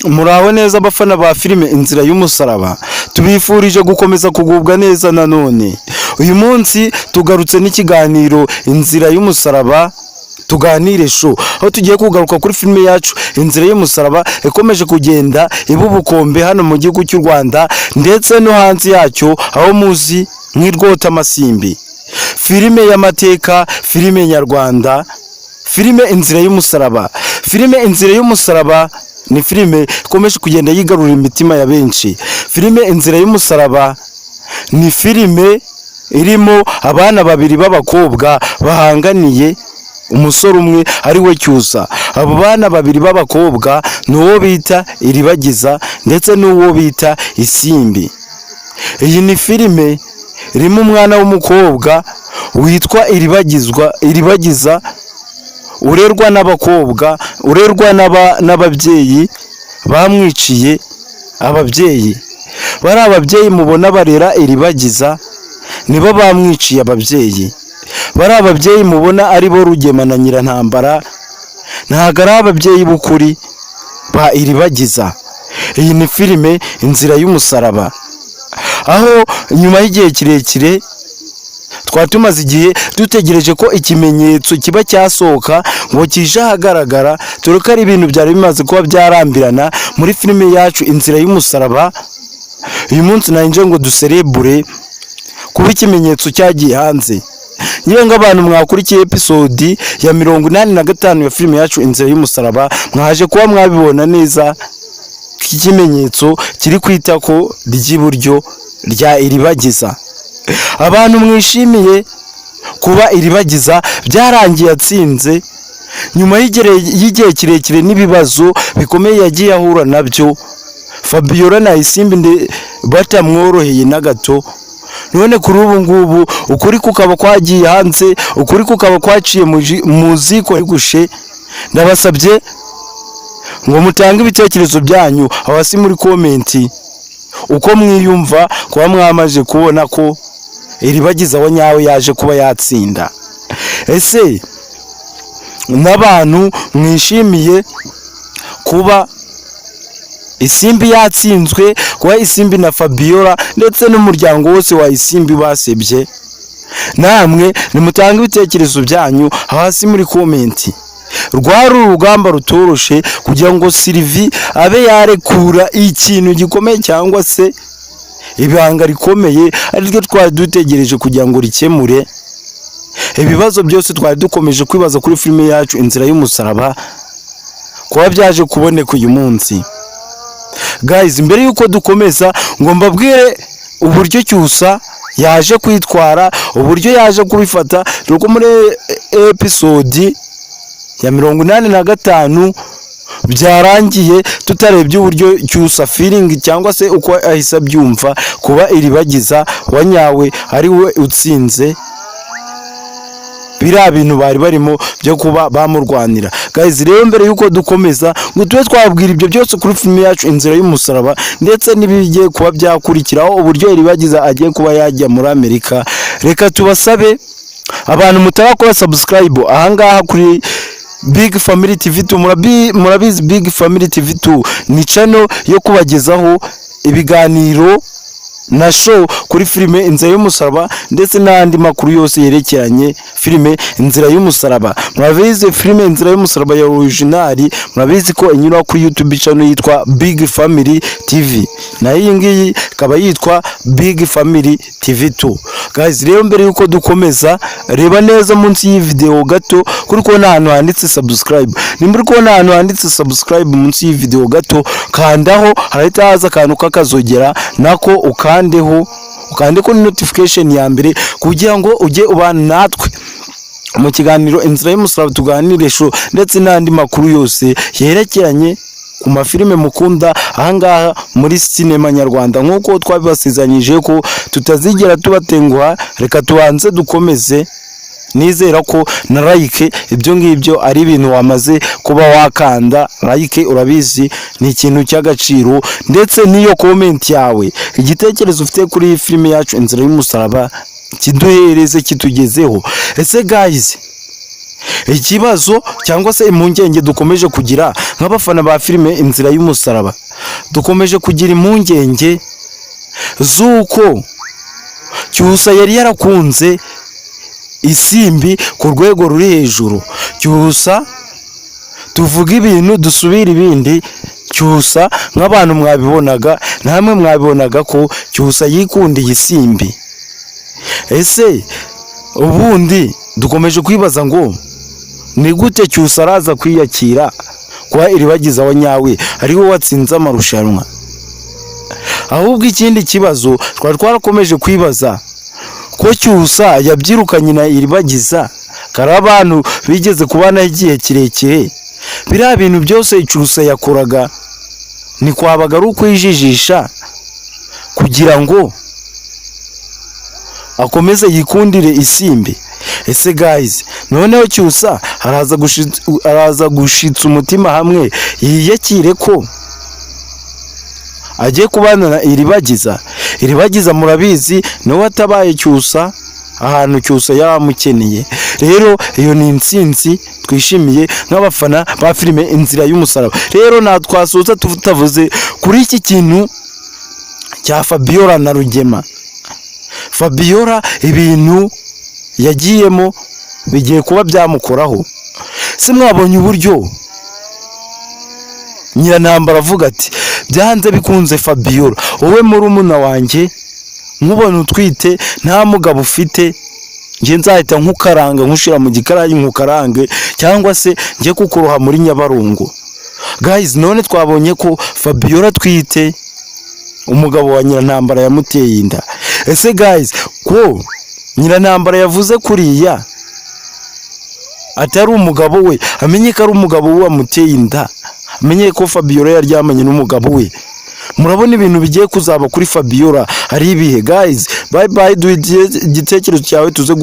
Muraho neza abafana ba filime Inzira y'umusaraba, tubifurije gukomeza kugubwa neza. Nanone uyu munsi tugarutse n'ikiganiro Inzira y'umusaraba tuganire show, aho tugiye kugaruka kuri filime yacu Inzira y'umusaraba ikomeje kugenda iba ubukombe hano mu gihugu cy'u Rwanda ndetse no hanze yacyo, aho muzi nk'irwota amasimbi. Filime y'amateka, filime nyarwanda, filime Inzira y'umusaraba. Filime Inzira y'umusaraba ni filime ikomeje kugenda yigarurira imitima ya benshi. Filime Inzira y'umusaraba ni filime irimo abana babiri b'abakobwa bahanganiye umusore umwe ari we Cyusa. Abo bana babiri b'abakobwa n'uwo bita Iribagiza ndetse n'uwo bita Isimbi. Iyi ni filime irimo umwana w'umukobwa witwa Iribagiza urerwa n'abakobwa, urerwa n'ababyeyi bamwiciye ababyeyi. Bari ababyeyi mubona barera Iribagiza nibo bamwiciye ababyeyi. Bari ababyeyi mubona ari bo Rugema na Nyirantambara ntago ari ababyeyi b'ukuri ba Iribagiza. Iyi ni filime Inzira y'umusaraba, aho nyuma y'igihe kirekire twari tumaze igihe dutegereje ko ikimenyetso kiba cyasohoka ngo kije ahagaragara, dore ko ari ibintu byari bimaze kuba byarambirana muri filime yacu Inzira y'umusaraba. Uyu munsi nanje ngo duserebure kuba ikimenyetso cyagiye hanze. Ngira ngo abantu mwakurikiye episode ya 85 ya filime yacu Inzira y'umusaraba mwaje kuba mwabibona neza ikimenyetso kiri kwita ko ry'iburyo rya Iribagiza. Abantu mwishimiye kuba Iribagiza byarangiye atsinze nyuma y'igihe kirekire n'ibibazo bikomeye yagiye ahura nabyo. Fabiola na Isimbi batamworoheye na gato. None kuri ubu ngubu ukuri kukaba kwagiye hanze, ukuri kukaba kwaciye mu ziko rigushe. Ndabasabye ngo mutange ibitekerezo byanyu hasi muri komenti, uko mwiyumva kuba mwamaje kubona ko Iribagiza wa nyawe yaje kuba yatsinda. Ese n'abantu mwishimiye kuba Isimbi yatsinzwe, kuba Isimbi na Fabiola ndetse n'umuryango wose wa Isimbi basebye? Namwe nimutange ibitekerezo byanyu hasi muri komenti. Rwari urugamba rutoroshe kugira ngo Sylvie abe yarekura ikintu gikomeye cyangwa se ibanga rikomeye ariryo twari dutegereje kugira ngo rikemure ibibazo byose twari dukomeje kwibaza kuri filime yacu Inzira y'umusaraba, kuba byaje kuboneka uyu munsi. Guys, mbere yuko dukomeza ngo mbabwire uburyo Cyusa yaje kwitwara, uburyo yaje kubifata. Nuko muri episode ya 85 byarangiye tutarebye uburyo Cyusa feeling cyangwa se uko ahisa byumva kuba Iribagiza wa nyawe ari we utsinze biriya bintu bari barimo byo kuba bamurwanira. Guys, rero mbere yuko dukomeza ngo tube twabwira ibyo byose kuri filime yacu Inzira y'umusaraba ndetse n'ibigiye kuba byakurikiraho, uburyo Iribagiza agiye kuba yajya muri Amerika, reka tubasabe abantu mutarakora subscribe ahangaha kuri Big Family TV2. Murabizi Big Family TV2 ni channel yo kubagezaho ibiganiro na show kuri filime Inzira y'umusaraba ndetse n'andi makuru yose yerekeranye filime Inzira y'umusaraba. Murabizi filime Inzira y'umusaraba ya original, murabizi ko inyura kuri YouTube channel yitwa Big Family TV, na iyi ngiyi ikaba yitwa Big Family TV2. Guys, rero mbere yuko dukomeza, reba neza munsi y'iyi video gato kuri ko ahantu handitse subscribe. Nimba ko ahantu handitse subscribe munsi y'iyi video gato, kandaho harahita haza akantu kakazogera nako ukande ko notification ya mbere kugira ngo ujye ubana natwe mu kiganiro Inzira y'umusaraba tuganire show ndetse n'andi makuru yose yerekeranye ku mafilime mukunda ahangaha muri sinema nyarwanda. Nkuko twabibasezeranyije ko tutazigera tubatenguha, reka tubanze dukomeze. Nizera ko na like ibyo ngibyo ari ibintu wamaze kuba wakanda like, urabizi ni ikintu cy'agaciro, ndetse n'iyo comment yawe, igitekerezo ufite kuri filime yacu Inzira y'umusaraba kiduhereze, kitugezeho. Ese guys, ikibazo cyangwa se impungenge dukomeje kugira nk'abafana ba filime Inzira y'Umusaraba, dukomeje kugira impungenge z'uko Cyusa yari yarakunze Isimbi ku rwego ruri hejuru. Cyusa tuvuga ibintu dusubira ibindi, Cyusa nk'abantu mwabibonaga, namwe mwabibonaga ko Cyusa yikundiye Isimbi. Ese ubundi dukomeje kwibaza ngo ni gute Cyusa araza kwiyakira kwa Iribagiza wa nyawe ariwe watsinze amarushanwa? Ahubwo ikindi kibazo twarakomeje kwibaza ko Cyusa yabyirukanye na Iribagiza, kari abantu bigeze kubana igihe kirekire. Biriya bintu byose Cyusa yakoraga ni kwabaga ari ukwijijisha kugira ngo akomeze yikundire Isimbi. Ese guys, noneho Cyusa araza gushitsa umutima hamwe yiyakire ko agiye kubana na Iribagiza murabizi niwe atabaye Cyusa ahantu Cyusa yamukeneye. Rero iyo ni intsinzi twishimiye nk'abafana ba filime Inzira y'Umusaraba. Rero natwasoza tutavuze kuri iki kintu cya Fabiola na Rugema. Fabiola ibintu yagiyemo bigiye kuba byamukoraho. Se mwabonye uburyo Nyirantambara avuga ati byanze bikunze Fabiola, wowe murumuna wanjye nkubona utwite nta mugabo ufite, nge nzahita nkukaranga nkushira mu gikarayi nkukarange cyangwa se nge kukuroha muri Nyabarongo. Guys, none twabonye ko Fabiola atwite, umugabo wa Nyirantambara yamuteye inda. Ese guys, ko Nyirantambara yavuze kuriya atari umugabo we, amenye ko ari umugabo we wamuteye inda, amenye ko Fabiola yaryamanye n'umugabo we. Murabona ibintu bigiye kuzaba kuri Fabiola ari ibihe? Guys, bye bye, duhe igitekerezo cyawe tuze